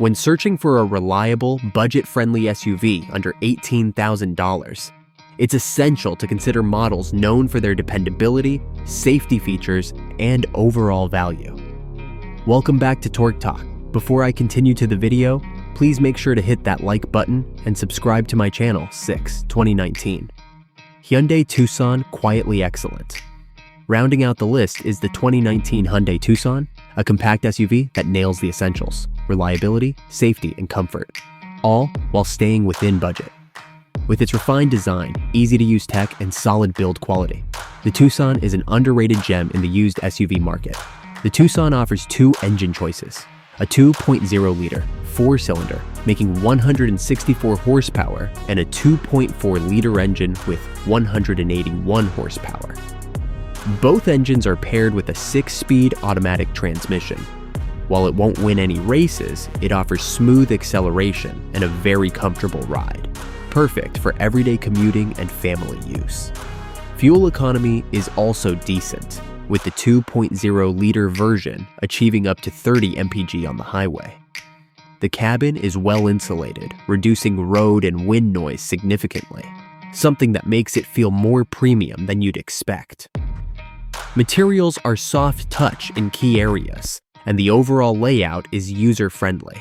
When searching for a reliable, budget-friendly SUV under $18,000, it's essential to consider models known for their dependability, safety features, and overall value. Welcome back to Torque Talk. Before I continue to the video, please make sure to hit that like button and subscribe to my channel. 2019. Hyundai Tucson quietly excellent. Rounding out the list is the 2019 Hyundai Tucson, a compact SUV that nails the essentials: reliability, safety, and comfort, all while staying within budget. With its refined design, easy-to-use tech, and solid build quality, the Tucson is an underrated gem in the used SUV market. The Tucson offers two engine choices: a 2.0-liter four-cylinder making 164 horsepower and a 2.4-liter engine with 181 horsepower. Both engines are paired with a 6-speed automatic transmission. While it won't win any races, it offers smooth acceleration and a very comfortable ride, perfect for everyday commuting and family use. Fuel economy is also decent, with the 2.0-liter version achieving up to 30 mpg on the highway. The cabin is well insulated, reducing road and wind noise significantly, something that makes it feel more premium than you'd expect. Materials are soft touch in key areas, and the overall layout is user-friendly.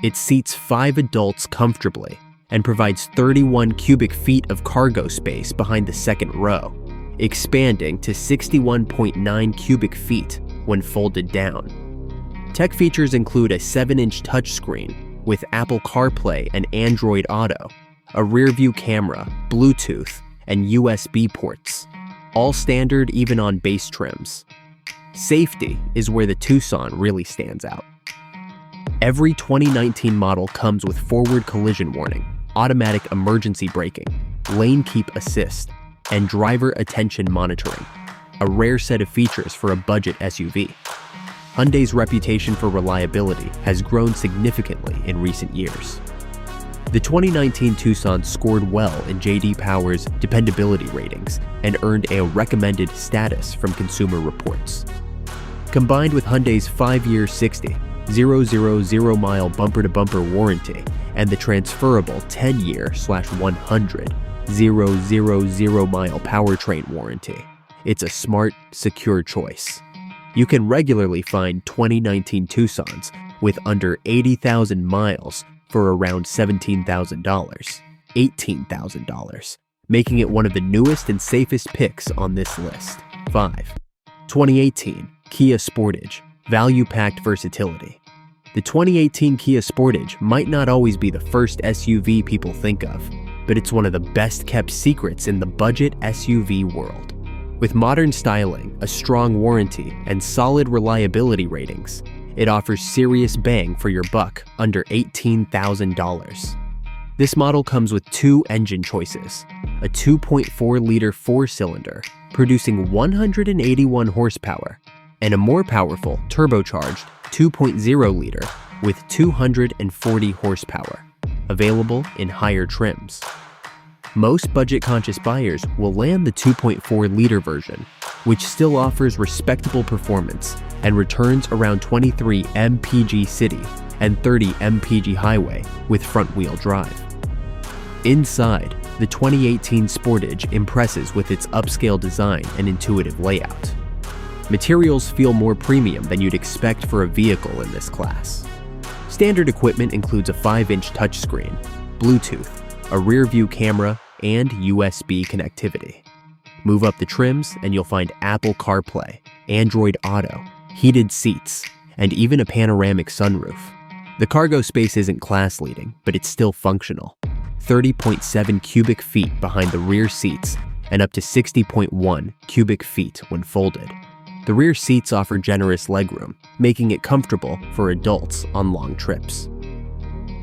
It seats 5 adults comfortably and provides 31 cubic feet of cargo space behind the second row, expanding to 61.9 cubic feet when folded down. Tech features include a 7-inch touchscreen with Apple CarPlay and Android Auto, a rear-view camera, Bluetooth, and USB ports, all standard even on base trims. Safety is where the Tucson really stands out. Every 2019 model comes with forward collision warning, automatic emergency braking, lane keep assist, and driver attention monitoring, a rare set of features for a budget SUV. Hyundai's reputation for reliability has grown significantly in recent years. The 2019 Tucson scored well in J.D. Power's dependability ratings and earned a recommended status from Consumer Reports. Combined with Hyundai's 5-year 60,000-mile bumper-to-bumper warranty and the transferable 10-year/100,000-mile powertrain warranty, it's a smart, secure choice. You can regularly find 2019 Tucsons with under 80,000 miles for around $18,000, making it one of the newest and safest picks on this list. 5. 2018 Kia Sportage, value-packed versatility. The 2018 Kia Sportage might not always be the first SUV people think of, but it's one of the best-kept secrets in the budget SUV world. With modern styling, a strong warranty, and solid reliability ratings, it offers serious bang for your buck under $18,000. This model comes with two engine choices: a 2.4-liter four-cylinder producing 181 horsepower, and a more powerful turbocharged 2.0-liter with 240 horsepower, available in higher trims. Most budget-conscious buyers will land the 2.4-liter version, which still offers respectable performance and returns around 23 mpg city and 30 mpg highway with front-wheel drive. Inside, the 2018 Sportage impresses with its upscale design and intuitive layout. Materials feel more premium than you'd expect for a vehicle in this class. Standard equipment includes a 5-inch touchscreen, Bluetooth, a rear-view camera, and USB connectivity. Move up the trims and you'll find Apple CarPlay, Android Auto, heated seats, and even a panoramic sunroof. The cargo space isn't class-leading, but it's still functional. 30.7 cubic feet behind the rear seats and up to 60.1 cubic feet when folded. The rear seats offer generous legroom, making it comfortable for adults on long trips.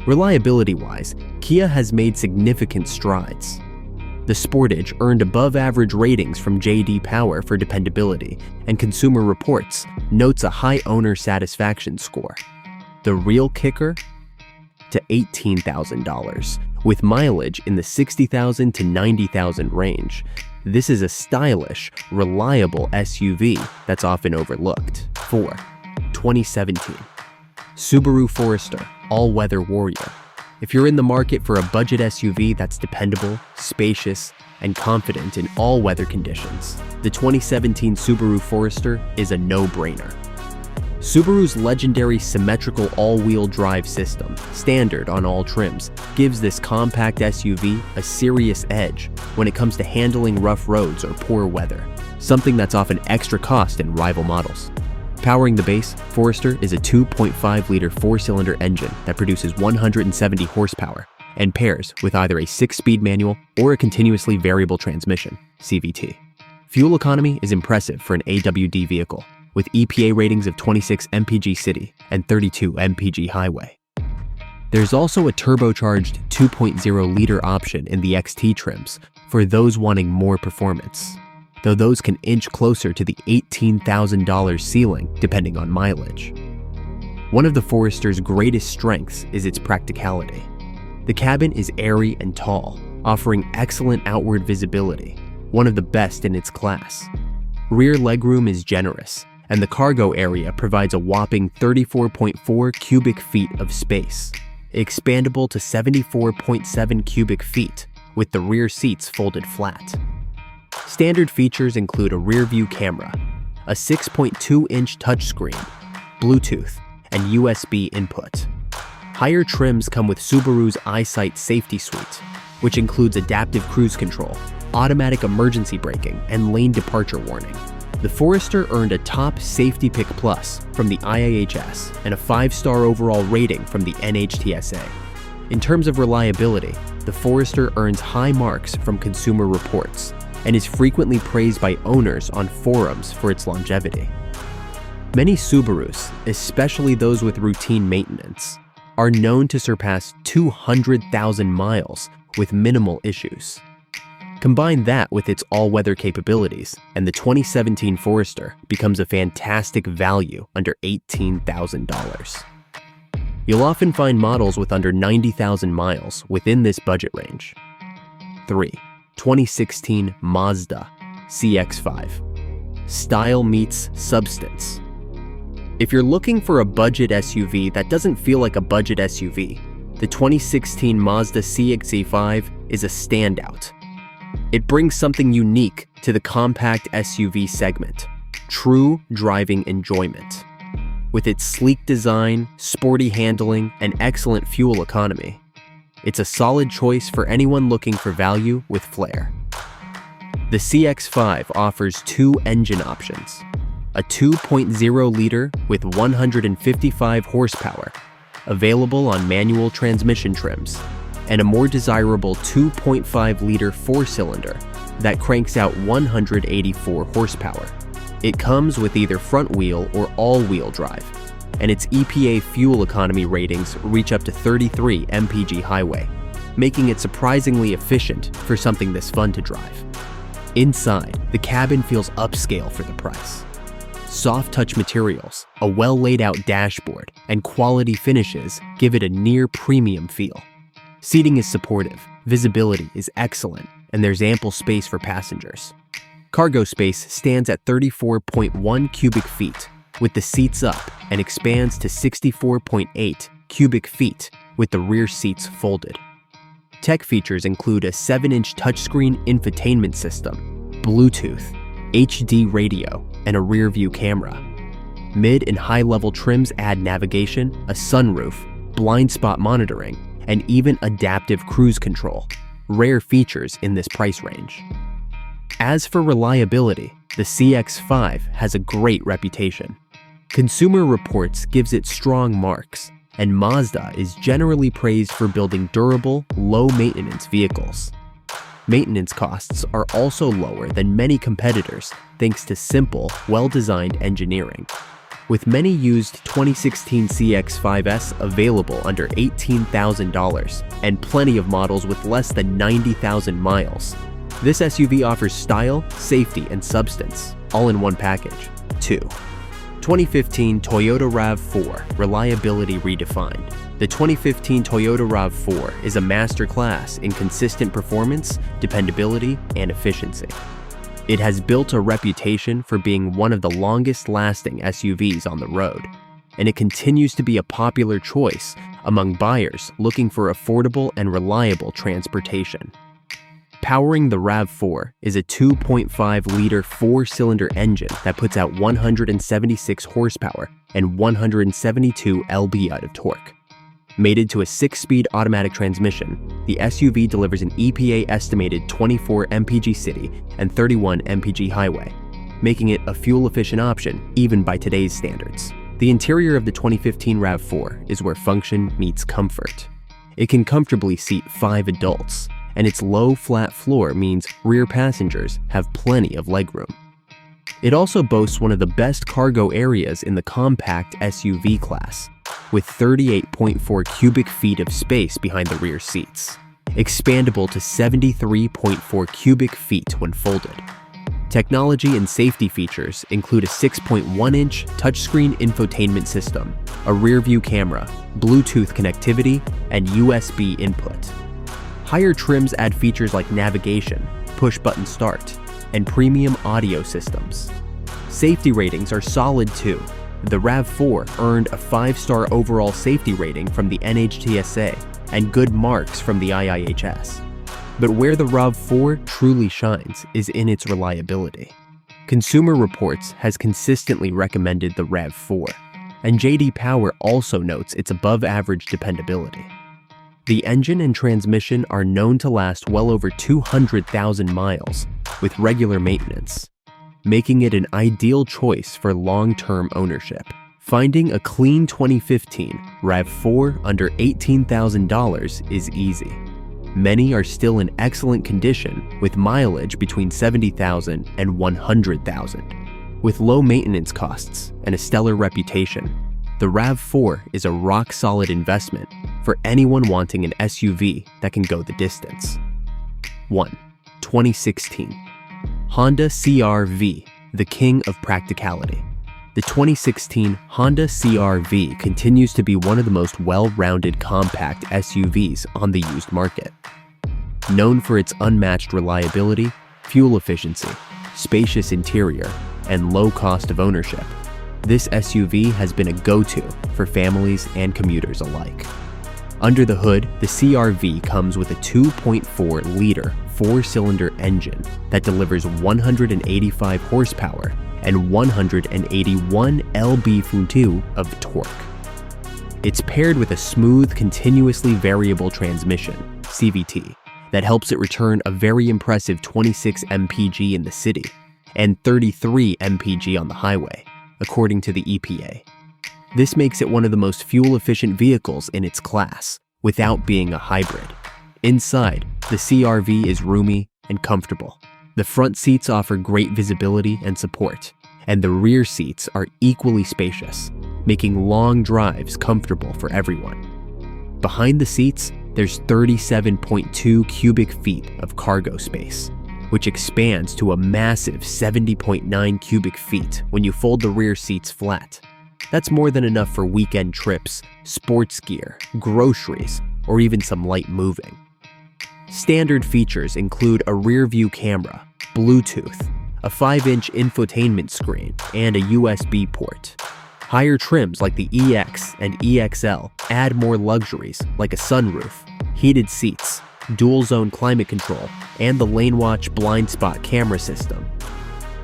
Reliability-wise, Kia has made significant strides. The Sportage earned above-average ratings from J.D. Power for dependability, and Consumer Reports notes a high owner satisfaction score. The real kicker? To $18,000, with mileage in the 60,000 to 90,000 range. This is a stylish, reliable SUV that's often overlooked. 4. 2017 Subaru Forester, all-weather warrior. If you're in the market for a budget SUV that's dependable, spacious, and confident in all weather conditions, the 2017 Subaru Forester is a no-brainer. Subaru's legendary symmetrical all-wheel drive system, standard on all trims, gives this compact SUV a serious edge when it comes to handling rough roads or poor weather, something that's often extra cost in rival models. Powering the base, Forester is a 2.5-liter four-cylinder engine that produces 170 horsepower and pairs with either a 6-speed manual or a continuously variable transmission, CVT. Fuel economy is impressive for an AWD vehicle, with EPA ratings of 26 mpg city and 32 mpg highway. There's also a turbocharged 2.0-liter option in the XT trims for those wanting more performance, though those can inch closer to the $18,000 ceiling depending on mileage. One of the Forester's greatest strengths is its practicality. The cabin is airy and tall, offering excellent outward visibility, one of the best in its class. Rear legroom is generous, and the cargo area provides a whopping 34.4 cubic feet of space, expandable to 74.7 cubic feet, with the rear seats folded flat. Standard features include a rear-view camera, a 6.2-inch touchscreen, Bluetooth, and USB input. Higher trims come with Subaru's EyeSight safety suite, which includes adaptive cruise control, automatic emergency braking, and lane departure warning. The Forester earned a top Safety Pick Plus from the IIHS and a 5-star overall rating from the NHTSA. In terms of reliability, the Forester earns high marks from Consumer Reports and is frequently praised by owners on forums for its longevity. Many Subarus, especially those with routine maintenance, are known to surpass 200,000 miles with minimal issues. Combine that with its all-weather capabilities, and the 2017 Forester becomes a fantastic value under $18,000. You'll often find models with under 90,000 miles within this budget range. 3. 2016 Mazda CX-5. Style meets substance. If you're looking for a budget SUV that doesn't feel like a budget SUV, the 2016 Mazda CX-5 is a standout. It brings something unique to the compact SUV segment: true driving enjoyment. With its sleek design, sporty handling, and excellent fuel economy, it's a solid choice for anyone looking for value with flair. The CX-5 offers two engine options: a 2.0-liter with 155 horsepower, available on manual transmission trims, and a more desirable 2.5-liter four-cylinder that cranks out 184 horsepower. It comes with either front-wheel or all-wheel drive, and its EPA fuel economy ratings reach up to 33 mpg highway, making it surprisingly efficient for something this fun to drive. Inside, the cabin feels upscale for the price. Soft touch materials, a well-laid-out dashboard, and quality finishes give it a near-premium feel. Seating is supportive, visibility is excellent, and there's ample space for passengers. Cargo space stands at 34.1 cubic feet, with the seats up, and expands to 64.8 cubic feet with the rear seats folded. Tech features include a 7-inch touchscreen infotainment system, Bluetooth, HD radio, and a rear-view camera. Mid and high-level trims add navigation, a sunroof, blind spot monitoring, and even adaptive cruise control, rare features in this price range. As for reliability, the CX-5 has a great reputation. Consumer Reports gives it strong marks, and Mazda is generally praised for building durable, low-maintenance vehicles. Maintenance costs are also lower than many competitors thanks to simple, well-designed engineering. With many used 2016 CX-5s available under $18,000 and plenty of models with less than 90,000 miles, this SUV offers style, safety, and substance, all in one package. 2. 2015 Toyota RAV4 Reliability Redefined. The 2015 Toyota RAV4 is a masterclass in consistent performance, dependability, and efficiency. It has built a reputation for being one of the longest-lasting SUVs on the road, and it continues to be a popular choice among buyers looking for affordable and reliable transportation. Powering the RAV4 is a 2.5-liter four-cylinder engine that puts out 176 horsepower and 172 lb of torque. Mated to a 6-speed automatic transmission, the SUV delivers an EPA-estimated 24 mpg city and 31 mpg highway, making it a fuel-efficient option even by today's standards. The interior of the 2015 RAV4 is where function meets comfort. It can comfortably seat 5 adults, and its low, flat floor means rear passengers have plenty of legroom. It also boasts one of the best cargo areas in the compact SUV class, with 38.4 cubic feet of space behind the rear seats, expandable to 73.4 cubic feet when folded. Technology and safety features include a 6.1-inch touchscreen infotainment system, a rear-view camera, Bluetooth connectivity, and USB input. Higher trims add features like navigation, push-button start, and premium audio systems. Safety ratings are solid too. The RAV4 earned a 5-star overall safety rating from the NHTSA and good marks from the IIHS. But where the RAV4 truly shines is in its reliability. Consumer Reports has consistently recommended the RAV4, and J.D. Power also notes its above-average dependability. The engine and transmission are known to last well over 200,000 miles with regular maintenance, making it an ideal choice for long-term ownership. Finding a clean 2015 RAV4 under $18,000 is easy. Many are still in excellent condition with mileage between 70,000 and 100,000. With low maintenance costs and a stellar reputation, the RAV4 is a rock-solid investment for anyone wanting an SUV that can go the distance. 1. 2016 Honda CR-V, the king of practicality. The 2016 Honda CR-V continues to be one of the most well-rounded compact SUVs on the used market. Known for its unmatched reliability, fuel efficiency, spacious interior, and low cost of ownership, this SUV has been a go-to for families and commuters alike. Under the hood, the CR-V comes with a 2.4-liter four-cylinder engine that delivers 185 horsepower and 181 lb-ft of torque. It's paired with a smooth, continuously variable transmission, CVT, that helps it return a very impressive 26 mpg in the city and 33 mpg on the highway, according to the EPA. This makes it one of the most fuel-efficient vehicles in its class, without being a hybrid. Inside, the CR-V is roomy and comfortable. The front seats offer great visibility and support, and the rear seats are equally spacious, making long drives comfortable for everyone. Behind the seats, there's 37.2 cubic feet of cargo space, which expands to a massive 70.9 cubic feet when you fold the rear seats flat. That's more than enough for weekend trips, sports gear, groceries, or even some light moving. Standard features include a rear-view camera, Bluetooth, a 5-inch infotainment screen, and a USB port. Higher trims like the EX and EXL add more luxuries like a sunroof, heated seats, dual-zone climate control, and the Lane Watch blind spot camera system.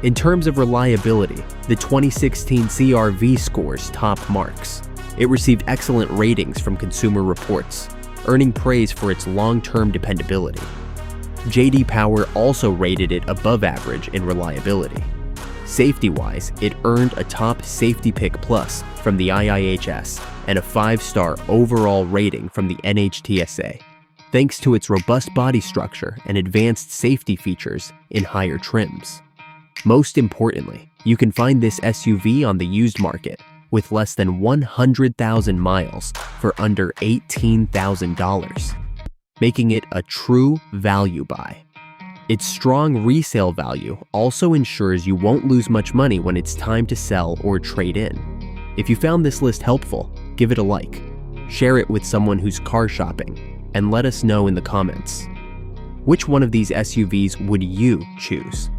In terms of reliability, the 2016 CR-V scores top marks. It received excellent ratings from Consumer Reports, earning praise for its long-term dependability. J.D. Power also rated it above average in reliability. Safety-wise, it earned a top Safety Pick Plus from the IIHS and a 5-star overall rating from the NHTSA, thanks to its robust body structure and advanced safety features in higher trims. Most importantly, you can find this SUV on the used market with less than 100,000 miles for under $18,000, making it a true value buy. Its strong resale value also ensures you won't lose much money when it's time to sell or trade in. If you found this list helpful, give it a like, share it with someone who's car shopping, and let us know in the comments. Which one of these SUVs would you choose?